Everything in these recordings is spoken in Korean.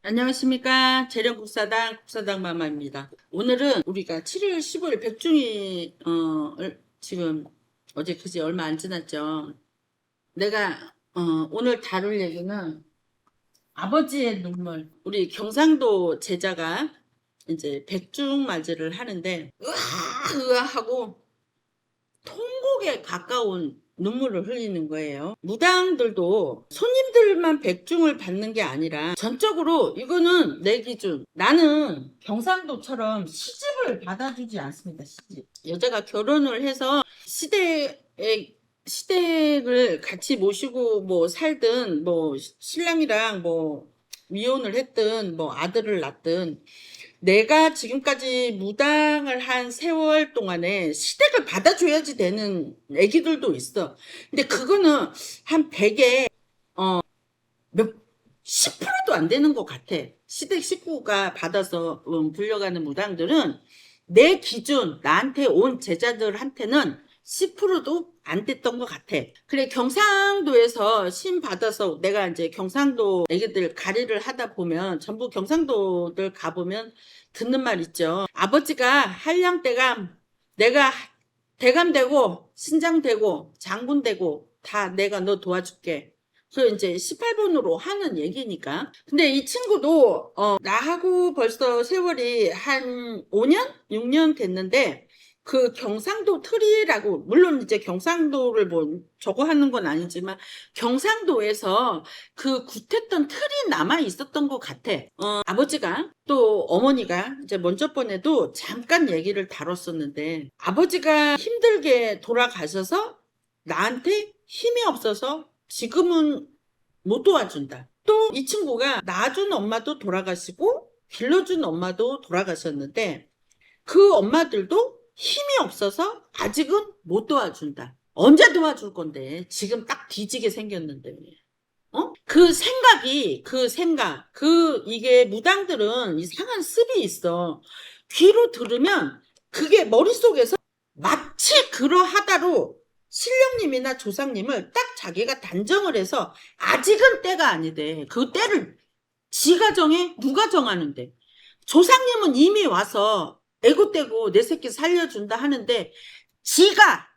안녕하십니까. 재령국사당 국사당 마마입니다. 오늘은 우리가 7월 15일 백중이 지금 어제 그제 얼마 안 지났죠. 내가 오늘 다룰 얘기는 아버지의 눈물. 우리 경상도 제자가 이제 백중 맞이를 하는데 으아 하고 통곡에 가까운 눈물을 흘리는 거예요. 무당들도 손님들만 백중을 받는 게 아니라 전적으로 이거는 내 기준. 나는 경상도처럼 시집을 받아주지 않습니다. 시집. 여자가 결혼을 해서 시댁을 같이 모시고 뭐 살든 뭐 신랑이랑 뭐 이혼을 했든 뭐 아들을 낳든 내가 지금까지 무당을 한 세월 동안에 시댁을 받아줘야지 되는 애기들도 있어. 근데 그거는 한 100에 몇 10%도 안 되는 것 같아. 시댁 식구가 받아서 불려가는 무당들은 내 기준 나한테 온 제자들한테는 10%도 안 됐던 것 같아. 그래, 경상도에서 신 받아서 내가 이제 경상도 애기들 가리를 하다 보면 전부 경상도들 가보면 듣는 말 있죠. 아버지가 한량대감, 내가 대감 되고 신장 되고 장군 되고 다 내가 너 도와줄게. 그 이제 18번으로 하는 얘기니까. 근데 이 친구도 나하고 벌써 세월이 한 5년? 6년 됐는데 그 경상도 틀이라고, 물론 이제 경상도를 뭐 저거 하는 건 아니지만 경상도에서 그 굿했던 틀이 남아 있었던 것 같아. 아버지가 또 어머니가 이제 먼저 번에도 잠깐 얘기를 다뤘었는데 아버지가 힘들게 돌아가셔서 나한테 힘이 없어서 지금은 못 도와준다. 또 이 친구가 낳아준 엄마도 돌아가시고 길러준 엄마도 돌아가셨는데 그 엄마들도 힘이 없어서 아직은 못 도와준다. 언제 도와줄 건데? 지금 딱 뒤지게 생겼는데. 이게 무당들은 이상한 습이 있어. 귀로 들으면 그게 머릿속에서 마치 그러하다로 신령님이나 조상님을 딱 자기가 단정을 해서 아직은 때가 아니대. 그 때를 지가 정해? 누가 정하는데? 조상님은 이미 와서 애고떼고 내 새끼 살려준다 하는데 지가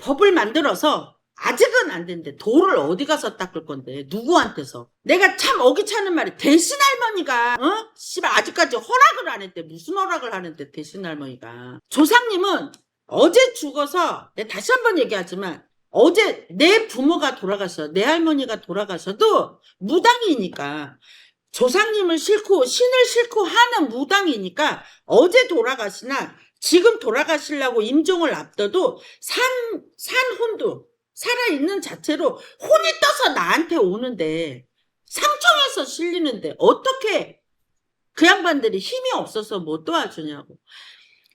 법을 만들어서 아직은 안 된대. 돌을 어디 가서 닦을 건데? 누구한테서? 내가 참 어기차는 말이 대신 할머니가 씨발 아직까지 허락을 안 했대. 무슨 허락을 하는데 대신 할머니가. 조상님은 어제 죽어서 내가 다시 한번 얘기하지만 어제 내 부모가 돌아가셔, 내 할머니가 돌아가셔도 무당이니까 조상님을 싫고 신을 싫고 하는 무당이니까 어제 돌아가시나 지금 돌아가시려고 임종을 앞둬도 산혼도 살아있는 자체로 혼이 떠서 나한테 오는데 상청에서 실리는데 어떻게 그 양반들이 힘이 없어서 못 도와주냐고.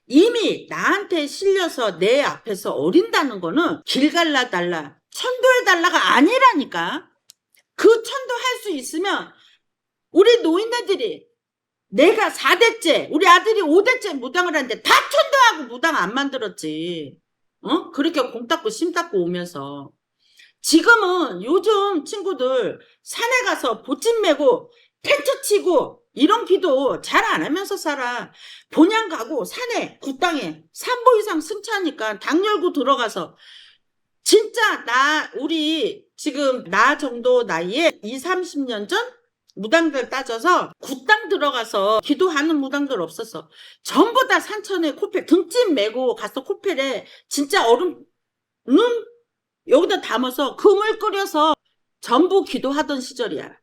이미 나한테 실려서 내 앞에서 어린다는 거는 길 갈라달라 천도해달라가 아니라니까. 그 천도할 수 있으면 우리 노인네들이 내가 4대째 우리 아들이 5대째 무당을 하는데 다 천도하고 무당 안 만들었지. 그렇게 공 닦고 심 닦고 오면서. 지금은 요즘 친구들 산에 가서 보찜 메고 텐트 치고 이런 기도 잘 안 하면서 살아. 본향 가고 산에 굿땅에 3보 이상 승차니까 당 열고 들어가서 진짜 우리 지금 나 정도 나이에 20, 30년 전 무당들 따져서 굿당 들어가서 기도하는 무당들 없었어. 전부 다 산천에 코펠 등짐 메고 가서 코펠에 진짜 얼음 여기다 담아서 금을 끓여서 전부 기도하던 시절이야.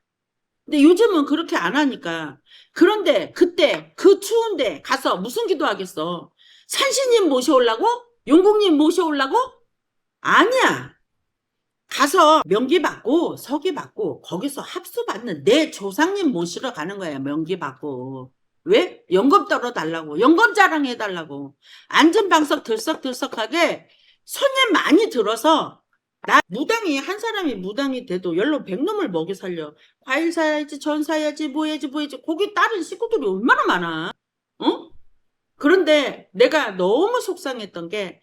근데 요즘은 그렇게 안 하니까. 그런데 그때 그 추운데 가서 무슨 기도하겠어? 산신님 모셔오려고? 용국님 모셔오려고? 아니야. 가서 명기 받고 서기 받고 거기서 합수 받는 내 조상님 모시러 가는 거야. 명기 받고. 왜? 연금 떨어달라고. 연금 자랑해달라고. 안전방석 들썩들썩하게 손님 많이 들어서 무당이 한 사람이 무당이 돼도 열로 100놈을 먹여 살려. 과일 사야지 전 사야지 뭐 해야지 거기 다른 식구들이 얼마나 많아. 그런데 내가 너무 속상했던 게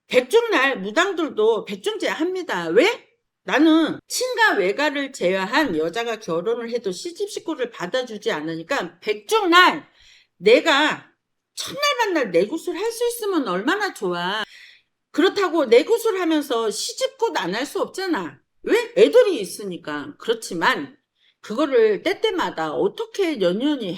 백중날 무당들도 백중제 합니다. 왜? 나는 친가 외가를 제외한 여자가 결혼을 해도 시집 식구를 받아주지 않으니까 백중날 내가 첫날 만날 내굿을 할 수 있으면 얼마나 좋아. 그렇다고 내굿을 하면서 시집굿 안 할 수 없잖아. 왜? 애들이 있으니까. 그렇지만 그거를 때때마다 어떻게 연연히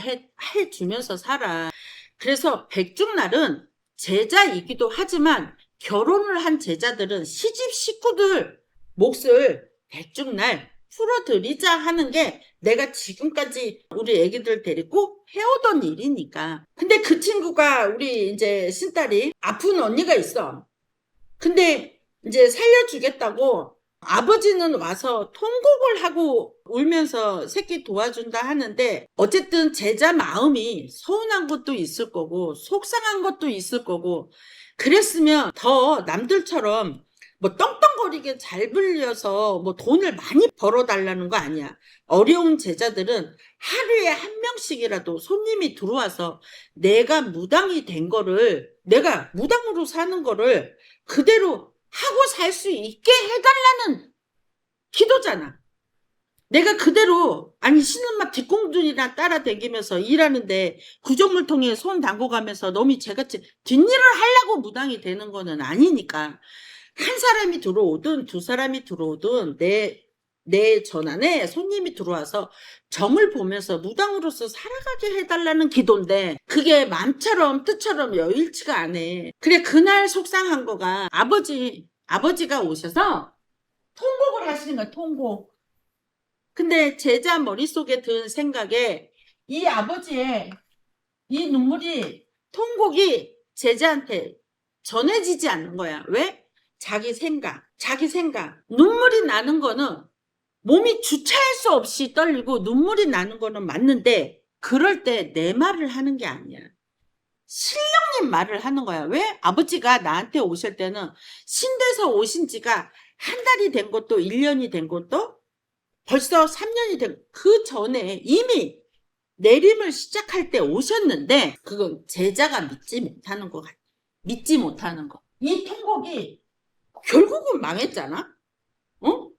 해주면서 살아. 그래서 백중날은 제자이기도 하지만 결혼을 한 제자들은 시집 식구들 몫을 백중날 풀어드리자 하는 게 내가 지금까지 우리 애기들 데리고 해오던 일이니까. 근데 그 친구가 우리 이제 신딸이 아픈 언니가 있어. 근데 이제 살려주겠다고 아버지는 와서 통곡을 하고 울면서 새끼 도와준다 하는데 어쨌든 제자 마음이 서운한 것도 있을 거고 속상한 것도 있을 거고 그랬으면 더 남들처럼 뭐 떵떵거리게 잘 불려서 뭐 돈을 많이 벌어달라는 거 아니야. 어려운 제자들은 하루에 한 명씩이라도 손님이 들어와서 내가 무당이 된 거를 내가 무당으로 사는 거를 그대로 하고 살 수 있게 해달라는 기도잖아. 내가 그대로 아니 신엄마 뒷공들이나 따라다니면서 일하는데 구정물통에 손 담궈가면서 너무 제같이 뒷일을 하려고 무당이 되는 거는 아니니까 한 사람이 들어오든 두 사람이 들어오든 내 전안에 손님이 들어와서 점을 보면서 무당으로서 살아가게 해달라는 기도인데 그게 마음처럼 뜻처럼 여일치가 않네. 그래 그날 속상한 거가 아버지가 오셔서 통곡을 하시는 거야. 통곡. 근데 제자 머릿속에 든 생각에 이 아버지의 이 눈물이 통곡이 제자한테 전해지지 않는 거야. 왜? 자기 생각. 눈물이 나는 거는 몸이 주체할 수 없이 떨리고 눈물이 나는 거는 맞는데 그럴 때 내 말을 하는 게 아니야. 신령님 말을 하는 거야. 왜? 아버지가 나한테 오실 때는 신대서 오신 지가 한 달이 된 것도 1년이 된 것도 벌써 3년이 된 그 전에 이미 내림을 시작할 때 오셨는데 그건 제자가 믿지 못하는 거 같아. 믿지 못하는 거. 이 통곡이 결국은 망했잖아. 어?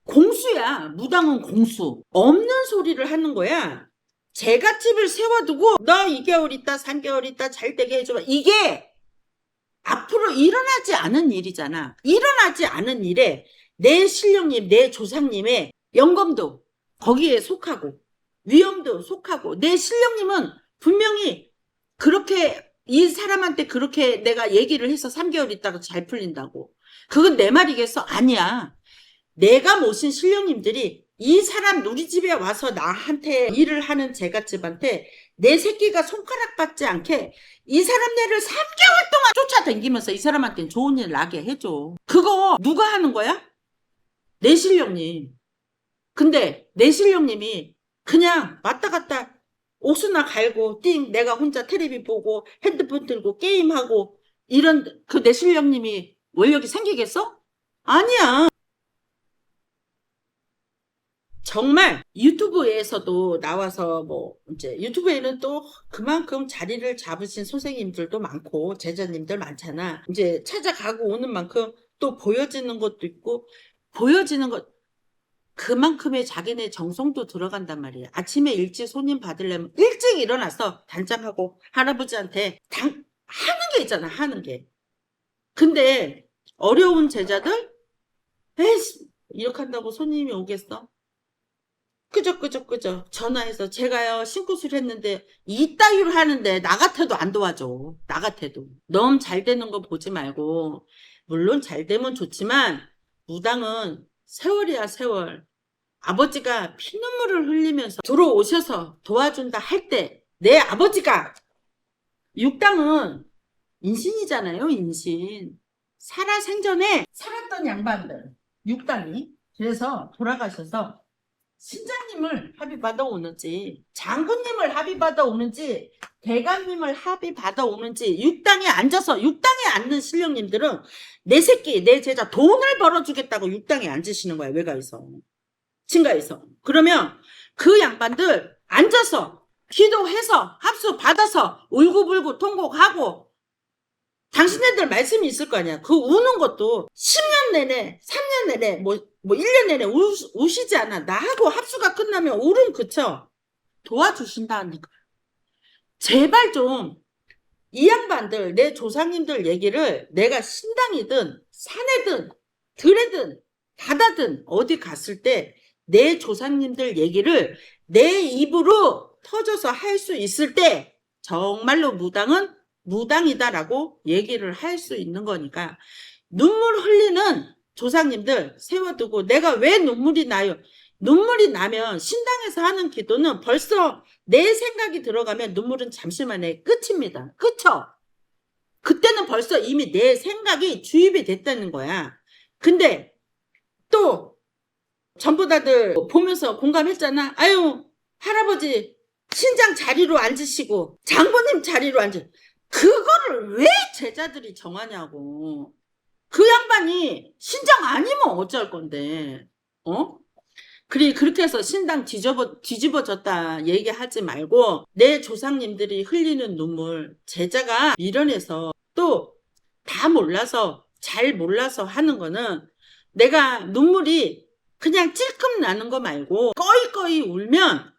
공수야. 무당은 공수. 없는 소리를 하는 거야. 제갓집을 세워두고 너 2개월 있다 3개월 있다 잘 되게 해줘봐. 이게 앞으로 일어나지 않은 일이잖아. 일어나지 않은 일에 내 신령님 내 조상님의 영검도 거기에 속하고 위험도 속하고 내 신령님은 분명히 그렇게 이 사람한테 그렇게 내가 얘기를 해서 3개월 있다가 잘 풀린다고. 그건 내 말이겠어? 아니야. 내가 모신 신령님들이 이 사람 우리 집에 와서 나한테 일을 하는 제갓집한테 내 새끼가 손가락 받지 않게 이 사람네를 3개월 동안 쫓아다니면서 이 사람한테는 좋은 일 나게 해줘. 그거 누가 하는 거야? 내 신령님. 근데 내 신령님이 그냥 왔다 갔다 옥수나 갈고 띵 내가 혼자 텔레비 보고 핸드폰 들고 게임하고 이런 그 내 신령님이 원력이 생기겠어? 아니야. 정말 유튜브에서도 나와서 뭐 이제 유튜브에는 또 그만큼 자리를 잡으신 선생님들도 많고 제자님들 많잖아. 이제 찾아가고 오는 만큼 또 보여지는 것도 있고 보여지는 것 그만큼의 자기네 정성도 들어간단 말이야. 아침에 일찍 손님 받으려면 일찍 일어나서 단장하고 할아버지한테 하는 게 있잖아. 하는 게. 근데 어려운 제자들 에이 이렇게 한다고 손님이 오겠어? 그저 전화해서 제가요 신고술 했는데 이따위로 하는데 나 같아도 안 도와줘. 나 같아도 너무 잘 되는 거 보지 말고 물론 잘 되면 좋지만 무당은 세월이야 세월. 아버지가 피눈물을 흘리면서 들어오셔서 도와준다 할 때 내 아버지가 육당은 인신이잖아요. 인신. 살아생전에 살았던 양반들 육당이 그래서 돌아가셔서 신장님을 합의받아 오는지 장군님을 합의받아 오는지 대감님을 합의받아 오는지 육당에 앉아서 육당에 앉는 신령님들은 내 새끼 내 제자 돈을 벌어주겠다고 육당에 앉으시는 거야. 외가에서 친가에서. 그러면 그 양반들 앉아서 기도해서 합수 받아서 울고불고 통곡하고 당신네들 말씀이 있을 거 아니야. 그 우는 것도 10년 내내 3년 내내 뭐 뭐 1년 내내 우시지 않아. 나하고 합수가 끝나면 울음 그쳐. 도와주신다니까. 제발 좀 이 양반들, 내 조상님들 얘기를 내가 신당이든 산에든 들에든 바다든 어디 갔을 때 내 조상님들 얘기를 내 입으로 터져서 할 수 있을 때 정말로 무당은 무당이다라고 얘기를 할 수 있는 거니까 눈물 흘리는 조상님들 세워두고 내가 왜 눈물이 나요? 눈물이 나면 신당에서 하는 기도는 벌써 내 생각이 들어가면 눈물은 잠시만에 끝입니다. 그쵸? 그때는 벌써 이미 내 생각이 주입이 됐다는 거야. 근데 또 전부 다들 보면서 공감했잖아. 아유 할아버지 신장 자리로 앉으시고 장모님 자리로 앉으 그거를 왜 제자들이 정하냐고. 그 양반이 신장 아니면 어쩔 건데. 그렇게 해서 신당 뒤집어졌다 얘기하지 말고 내 조상님들이 흘리는 눈물 제자가 밀어내서 또 다 몰라서 잘 몰라서 하는 거는 내가 눈물이 그냥 찔끔 나는 거 말고 꺼이꺼이 울면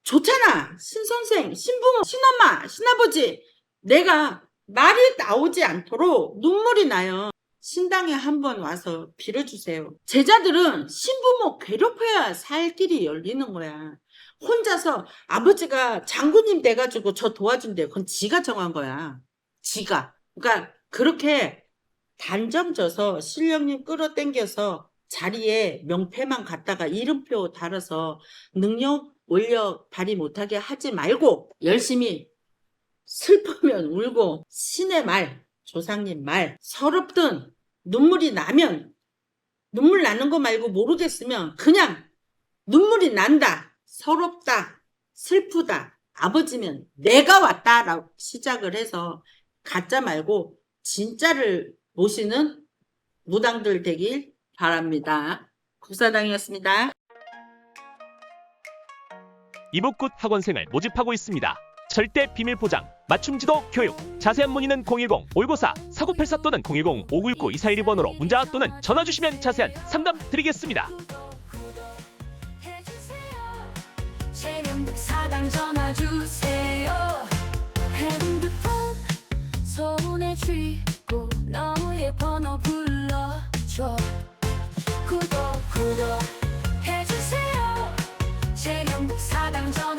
좋잖아. 신선생, 신부모, 신엄마, 신아버지 내가 말이 나오지 않도록 눈물이 나요. 신당에 한번 와서 빌어주세요. 제자들은 신부모 괴롭혀야 살 길이 열리는 거야. 혼자서 아버지가 장군님 돼가지고 저 도와준대요. 그건 지가 정한 거야. 지가. 그러니까 그렇게 단정져서 신령님 끌어당겨서 자리에 명패만 갖다가 이름표 달아서 능력 원력 발휘 못하게 하지 말고 열심히 슬프면 울고 신의 말, 조상님 말 서럽든 눈물이 나면 눈물 나는 거 말고 모르겠으면 그냥 눈물이 난다, 서럽다, 슬프다, 아버지면 내가 왔다 라고 시작을 해서 가짜 말고 진짜를 모시는 무당들 되길 바랍니다. 국사당이었습니다. 이북굿 학원생을 모집하고 있습니다. 절대 비밀 보장, 맞춤 지도 교육. 자세한 문의는 010-594-4984 또는 010-5919-2412번으로 문자 또는 전화 주시면 자세한 상담 드리겠습니다. 사당 전화 주세요. 핸드폰 손에 쥐고 너의 번호 불러줘. 구독 해주세요. 재경북 사당 전화